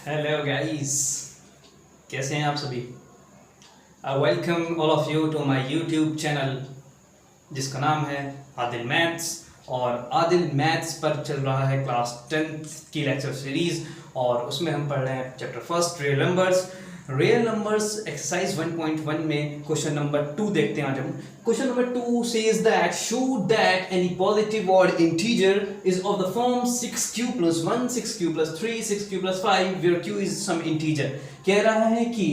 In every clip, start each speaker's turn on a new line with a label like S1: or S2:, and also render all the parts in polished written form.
S1: Hello guys, कैसे हैं आप सभी। Welcome all of you to my YouTube channel जिसका नाम है आदिल मैथ्स। और आदिल मैथ्स पर चल रहा है क्लास 10th की लेक्चर सीरीज और उसमें हम पढ़ रहे हैं chapter first real numbers exercise 1.1 में क्वेश्चन नंबर 2 देखते हैं आज हम। Question number 2 says that show that any positive odd integer is of the form 6q plus 1, 6q plus 3, 6q plus 5 where q is some integer। कह रहा है कि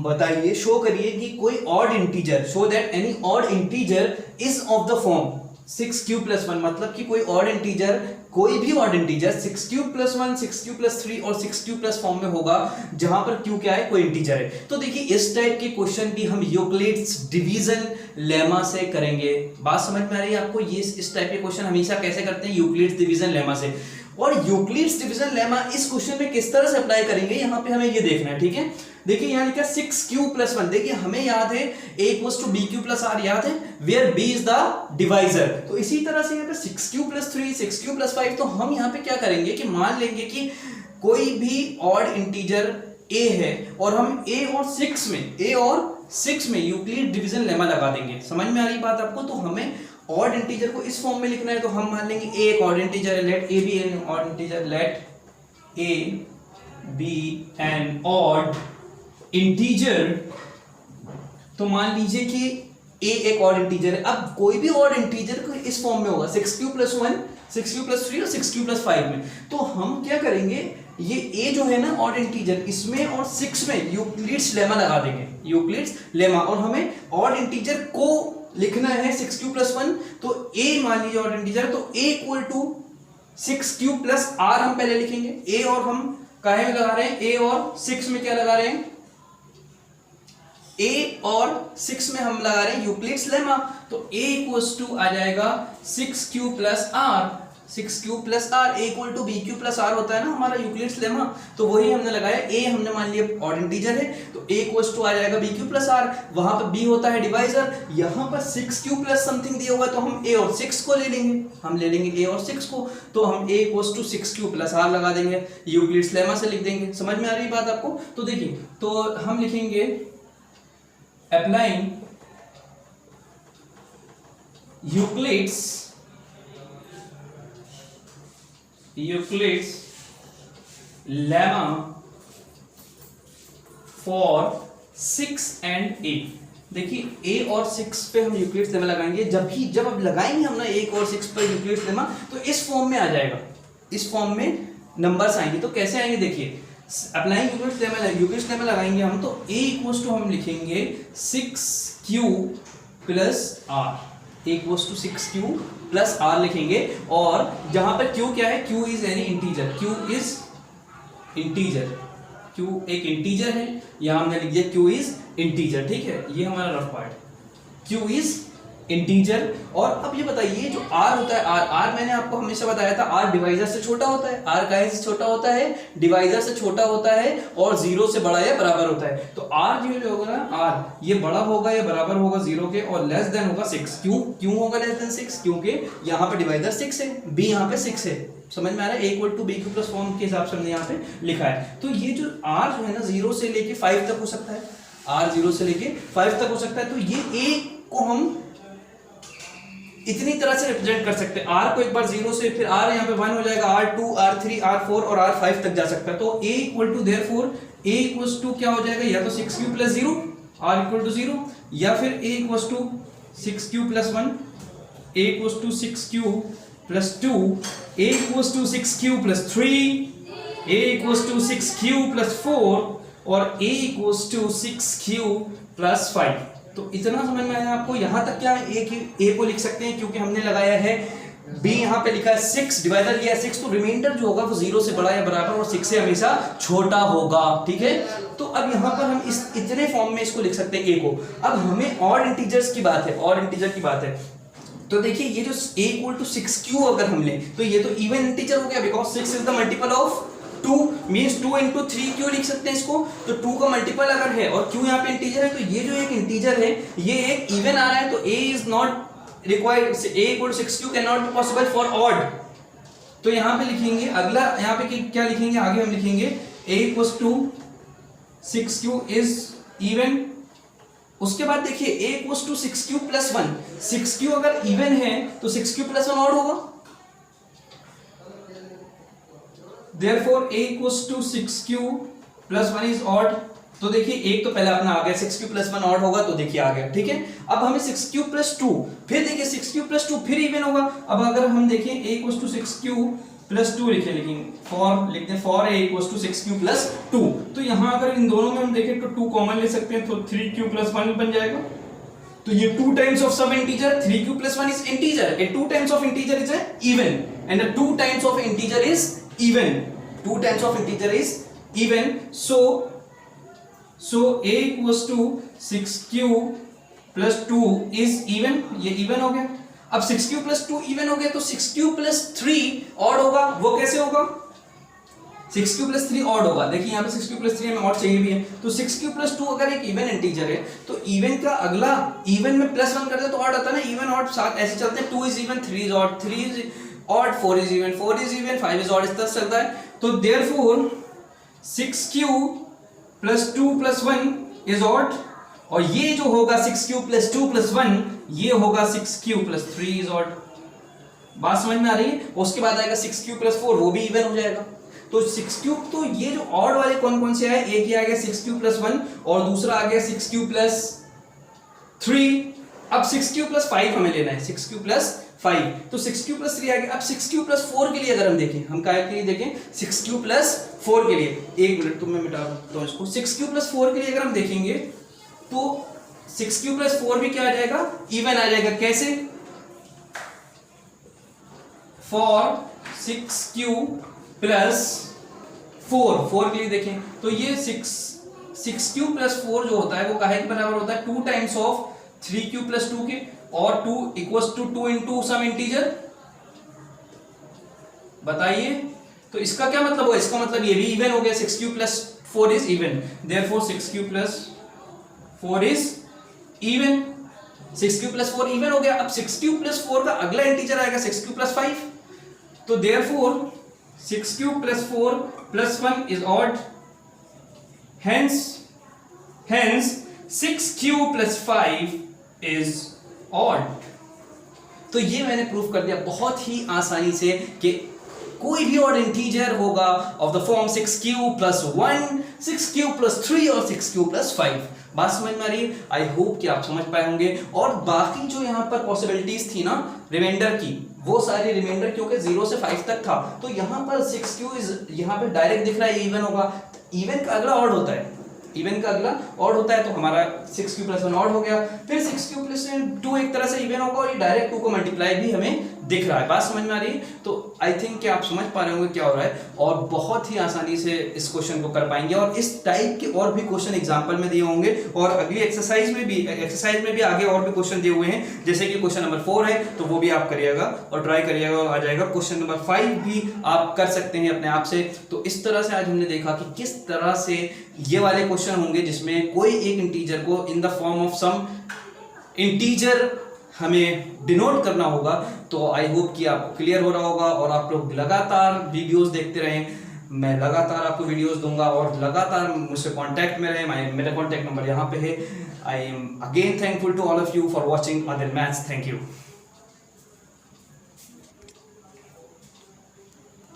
S1: बताइए, शो करिए कि कोई odd integer, show that any odd integer is of the form 6q plus 1, मतलब कि कोई ऑड इंटीजर, कोई भी odd integer 6q plus 1, 6q plus 3 और 6q plus फॉर्म में होगा जहां पर q क्या है, कोई इंटीजर है। तो देखिए इस टाइप के क्वेश्चन भी हम यूक्लिड्स डिवीजन लेमा से करेंगे। बात समझ में आ रही है आपको? ये इस टाइप के क्वेश्चन हमेशा कैसे करते हैं, यूक्लिड्स डिवीजन लेमा से। और यूक्लिड्स डिवीजन लेमा इस क्वेश्चन में किस तरह से अप्लाई करेंगे, यहाँ पे हमें ये देखना है, ठीक है। देखिए यहाँ लिखा 6q plus 1, देखिए हमें याद है a equals to bq plus r, याद है, where b is the divisor। तो इसी तरह से यहाँ पे 6q plus 3, 6q plus 5, तो हम यहाँ पे क्या करेंगे कि मान लेंगे कि कोई भी ऑड इंटीजर a है और हम a और 6 में यूक्लिड डिवीजन लेमा लगा देंगे। समझ में आ रही बात आपको? तो हमें ऑड इंटीजर को इस फॉर्म में लिखना है, तो हम मान लेंगे a एक ऑड इंटीजर है, let a be an odd integer, let a be an odd integer. तो मान लीजिए कि a एक ऑड इंटीजर है। अब कोई भी ऑड इंटीजर को इस फॉर्म में होगा 6q plus 1, 6q plus 3 और 6q plus 5 में। तो हम क्या करेंगे, ये a जो है ना ऑड इंटीजर, इसमें और 6 में यूक्लिड्स लेमा लगा देंगे, यूक्लिड्स लेमा। और हमें ऑड इंटीजर को लिखना है 6q plus 1, तो a मान लीजिए ऑड इंटीजर, तो a equal to 6q plus r हम पहले लिखेंगे। a और हम काहे में लगा रहे हैं, a और 6 में क्या लगा रहे हैं, a और 6 में हम लगा रहे हैं यूक्लिड्स लेमा। तो a इक्वल्स टू आ जाएगा 6q plus r, 6q plus r, a equal to bq plus r होता है ना हमारा यूक्लिड्स लेमा। तो वही हमने लगाया, a हमने मान लिया ऑड इंटीजर है, तो a इक्वल्स टू आ जाएगा bq plus r, वहां पर b होता है डिवाइजर, यहां पर 6q plus समथिंग दिया हुआ है, तो हम a और 6 को ले लेंगे, हम ले लेंगे a और 6 को, तो हम a equals to 6q plus r लगा देंगे, यूक्लिड्स लेमा से लिख देंगे। समझ में आ रही बात आपको? तो देखिए, तो हम लिखेंगे applying Euclid's lemma for 6 and 8। देखिए a और 6 पे हम यूक्लिड्स लेमा लगाएंगे। जब अब लगाएंगे हम ना 1 और 6 पर यूक्लिड्स लेमा, तो इस फॉर्म में आ जाएगा, इस फॉर्म में नंबर्स आएंगे। तो कैसे आएंगे, देखिए अप्लाइंग यूक्लिड्स लेमा लगाएंगे हम, तो a इक्वल्स टू हम लिखेंगे 6q plus r, a equals to 6q plus r लिखेंगे। और जहां पर q क्या है, q is any integer, q is integer, q एक इंटीजर है, यहां हमने लिख दिया q इज इंटीजर, ठीक है। ये हमारा rough part, q is integer. और अब ये बताइए जो r होता है, r मैंने आपको हमेशा बताया था, r डिवाइजर से छोटा होता है, r काहे से छोटा होता है, डिवाइजर से छोटा होता है और 0 से बड़ा या बराबर होता है। तो r जो होगा ना, r ये बड़ा होगा या बराबर होगा 0 के और लेस देन होगा 6। क्यों होगा लेस देन 6? क्योंकि यहाँ पे डिवाइजर 6 है, b यहाँ पे 6 है। समझ में आ रहा है? a equal to bq plus form के हिसाब से हमने यहाँ पे लिखा है। तो ये जो r जो है ना 0 से लेके 5 तक हो सकता है, r 0 से लेके 5 तक हो सकता है। तो ये a को हम इतनी तरह से रिप्रेजेंट कर सकते हैं, r को एक बार 0 से, फिर r यहाँ पे 1 हो जाएगा, r2, r3, r4 और r5 तक जा सकता है। तो a equal to therefore a equals to क्या हो जाएगा, या तो 6q plus 0, r equal to 0, या फिर a equals to 6q plus 1, a equals to 6q plus 2, a equals to 6q plus 3, a equals to 6q plus 4 और a equals to 6q plus 5। तो इतना समझ में आया आपको? यहां तक क्या है, a को लिख सकते हैं क्योंकि हमने लगाया है b, यहां पे लिखा है 6, डिवाइडर लिया है 6, तो रिमाइंडर जो होगा वो 0 से बड़ा या बराबर और 6 से हमेशा छोटा होगा, ठीक है। तो अब यहां पर हम इस इतने फॉर्म में इसको लिख सकते हैं a को। अब हमें ऑड इंटीजर्स की बात है, ऑड इंटीजर की बात है। तो देखिए ये जो a इक्वल टू 6q अगर हम लें, तो ये तो इवन इंटीजर हो गया, because 6 is the multiple of 2 means 2 into 3q लिख सकते हैं इसको। तो 2 का मल्टीपल अगर है और q यहाँ पे इंटीजर है, तो ये जो एक इंटीजर है ये एक इवन आ रहा है, तो a is not required, a equal to 6q can not be possible for odd. तो यहाँ पे लिखेंगे अगला, यहाँ पे क्या लिखेंगे, आगे हम लिखेंगे a equals to 6q is even. उसके बाद देखिए a equals to 6q plus 1, 6q अगर इवन है तो 6q प्लस 1 ऑड होगा, therefore a equals to 6q plus 1 is odd. तो देखिए एक तो पहले अपना आ गया, 6q प्लस 1 ऑड होगा, तो देखिए आ गया, ठीक है। अब हमें 6q प्लस 2, फिर देखिए 6q प्लस 2 फिर इवन होगा। अब अगर हम देखें a equals to 6q plus 2 लिखे, लेकिन फॉर लिखते हैं for a equals to 6q plus 2, तो यहाँ अगर इन दोनों में हम देखें तो 2 कॉमन ले सकते हैं, तो 3q प्लस 1 बन जाएगा। तो ये 2 times of some integer, 3q plus 1 is integer, a 2 times of integer is even, and the 2 times of integer is even, 2 times of integer is even. So a equals to 6q plus 2 is even, ये even हो गया। अब 6q plus 2 even हो गया, तो 6q plus 3 odd होगा। वो कैसे होगा, 6q plus 3 odd होगा। देखिए यहाँ पे 6q plus 3 हमें odd चाहिए भी है, तो 6q plus 2 अगर एक even इंटीजर है तो even का अगला even में प्लस 1 कर दे तो odd आता है ना, even odd साथ ऐसे चलते हैं, 2 is even, 3 is odd, 3 is odd, 4 is even, 4 is even, 5 is odd, इस तरह चलता है। तो therefore 6q plus 2 plus 1 is odd, और ये जो होगा 6q प्लस 2 प्लस 1 ये होगा 6q प्लस 3 इज ऑड। बात समझ में आ रही है। उसके बाद आएगा 6q प्लस 4, वो भी इवन हो जाएगा। तो 6q, तो ये जो ऑड वाले कौन कौन से आए, एक ही आ गया 6q प्लस 1 और दूसरा आ गया 6q प्लस 3। अब 6q प्लस 5 हमें लेना है, 6q प्लस 5, तो 6q प्लस 3 आ गया। अब 6q प्लस 4 के लिए अगर हम देखें, हम क्या के लिए देखें, 6q प्लस 4 के लिए, एक मिनट तो मैं मिटा दूं इसको। 6q प्लस 4 के लिए अगर हम देखेंगे तो 6q प्लस 4 भी क्या आ जाएगा, इवन आ जाएगा। कैसे, फॉर 6q प्लस 4 के लिए देखें तो ये 6q प्लस 4 जो होता है वो काहे के बराबर होता है, 2 टाइम्स ऑफ 3q प्लस 2 के, और 2 equals to 2 into some integer. बताइए, तो इसका क्या मतलब हुआ, इसका मतलब ये भी इवन हो गया, 6q plus 4 is even, therefore 6q plus 4 is even, 6q plus 4 even हो गया। अब 6q प्लस 4 का अगला इंटीजर आएगा 6q प्लस 5, तो therefore 6q plus 4 plus 1 is odd, hence 6q plus 5 is odd. तो ये मैंने प्रूफ कर दिया बहुत ही आसानी से कि कोई भी ऑड इंटीजर होगा of the form 6q plus 1, 6q plus 3 और 6q प्लस 5। बात समझ में आ रही है। आई होप कि आप समझ पाए होंगे। और बाकी जो यहाँ पर पॉसिबिलिटीज थी ना रिमाइंडर की, वो सारी रिमाइंडर क्योंकि 0 से 5 तक था, तो यहाँ पर 6q इज यहाँ पे डायरेक्ट दिख रहा है इवन होगा। इवन का अगला ऑड होता है, इवन का अगला ऑड होता है, तो हमारा 6q प्लस 1 ऑड हो गया। फिर 6q प्लस 2 एक तरह से इवन होगा और ये डायरेक्ट 2 को मल्टीप्लाई भी हमें दिख रहा है। बात समझ में आ रही है। तो आई थिंक कि आप समझ पा रहे होंगे क्या हो रहा है, और बहुत ही आसानी से इस क्वेश्चन को कर पाएंगे। और इस टाइप के और भी क्वेश्चन एग्जाम्पल में दिए होंगे, और अगली एक्सरसाइज में भी आगे और भी क्वेश्चन दिए हुए हैं, जैसे कि क्वेश्चन नंबर 4 है, तो वो भी आप करिएगा और ट्राई करिएगा और आ जाएगा। क्वेश्चन नंबर 5 भी आप कर सकते हैं अपने आप से। तो इस तरह से आज हमने देखा कि किस तरह से ये वाले क्वेश्चन होंगे जिसमें कोई एक इंटीजर को in the form of some integer हमें डिनोट करना होगा। तो आई होप कि आपको क्लियर हो रहा होगा, और आप लोग लगातार वीडियोस देखते रहें। मैं लगातार आपको वीडियोस दूंगा और लगातार मुझसे कांटेक्ट में रहें। मेरा कांटेक्ट नंबर यहाँ पे है। I am again thankful to all of you for watching Adil maths. Thank you.